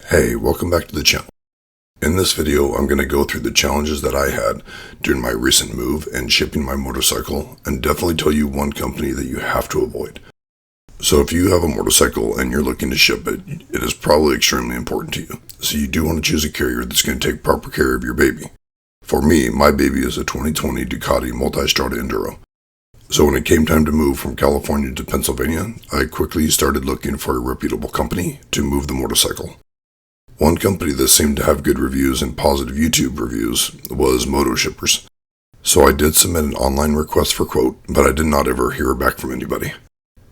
Hey, welcome back to the channel. In this video, I'm going to go through the challenges that I had during my recent move and shipping my motorcycle, and definitely tell you one company that you have to avoid. So if you have a motorcycle and you're looking to ship it, it is probably extremely important to you. So you do want to choose a carrier that's going to take proper care of your baby. For me, my baby is a 2020 Ducati Multistrada Enduro. So when it came time to move from California to Pennsylvania, I quickly started looking for a reputable company to move the motorcycle. One company that seemed to have good reviews and positive YouTube reviews was motoshippers. So I did submit an online request for quote, but I did not ever hear back from anybody.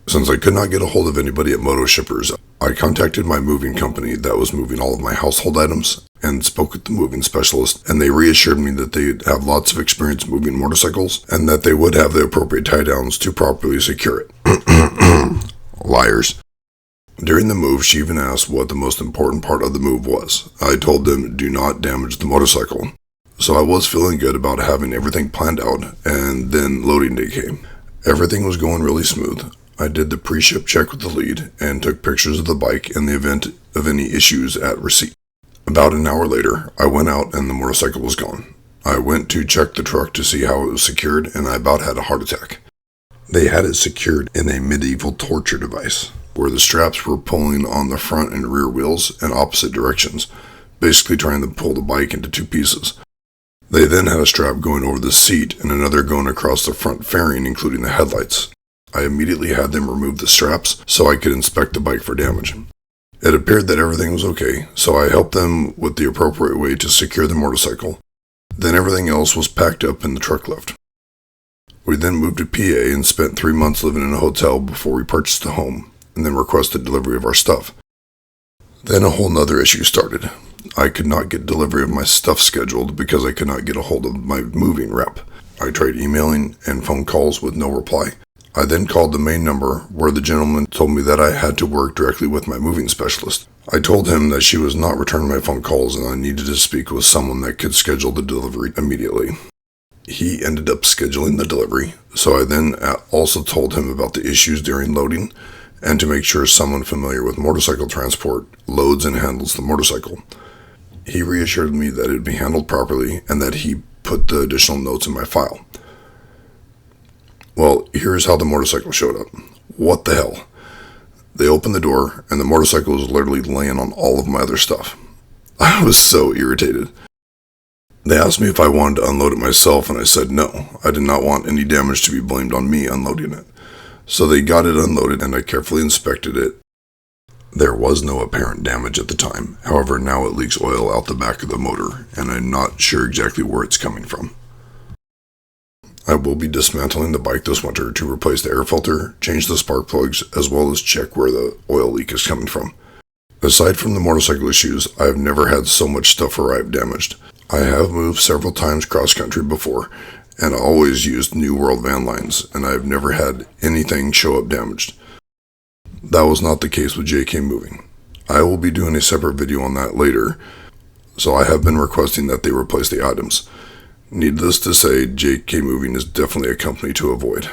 Since I could not get a hold of anybody at motoshippers, I contacted my moving company that was moving all of my household items and spoke with the moving specialist, and they reassured me that they have lots of experience moving motorcycles and that they would have the appropriate tie downs to properly secure it. Liars. During the move, she even asked what the most important part of the move was. I told them, do not damage the motorcycle. So I was feeling good about having everything planned out, and then loading day came. Everything was going really smooth. I did the pre-ship check with the lead, and took pictures of the bike in the event of any issues at receipt. About an hour later, I went out and the motorcycle was gone. I went to check the truck to see how it was secured, and I about had a heart attack. They had it secured in a medieval torture device, where the straps were pulling on the front and rear wheels in opposite directions, basically trying to pull the bike into two pieces. They then had a strap going over the seat and another going across the front fairing, including the headlights. I immediately had them remove the straps so I could inspect the bike for damage. It appeared that everything was okay, so I helped them with the appropriate way to secure the motorcycle. Then everything else was packed up in the truck lift. We then moved to PA and spent 3 months living in a hotel before we purchased a home, and then requested delivery of our stuff. Then a whole nother issue started. I could not get delivery of my stuff scheduled because I could not get a hold of my moving rep. I tried emailing and phone calls with no reply. I then called the main number, where the gentleman told me that I had to work directly with my moving specialist. I told him that she was not returning my phone calls and I needed to speak with someone that could schedule the delivery immediately. He ended up scheduling the delivery, so I then also told him about the issues during loading, and to make sure someone familiar with motorcycle transport loads and handles the motorcycle. He reassured me that it would be handled properly and that he put the additional notes in my file. Well, here's how the motorcycle showed up. What the hell? They opened the door and the motorcycle was literally laying on all of my other stuff. I was so irritated. They asked me if I wanted to unload it myself, and I said no. I did not want any damage to be blamed on me unloading it. So they got it unloaded and I carefully inspected it. There was no apparent damage at the time. However, now it leaks oil out the back of the motor, and I'm not sure exactly where it's coming from. I will be dismantling the bike this winter to replace the air filter, change the spark plugs, as well as check where the oil leak is coming from. Aside from the motorcycle issues, I have never had so much stuff arrive damaged. I have moved several times cross-country before, and I always used New World van lines, and I have never had anything show up damaged. That was not the case with JK Moving. I will be doing a separate video on that later, so I have been requesting that they replace the items. Needless to say, JK Moving is definitely a company to avoid.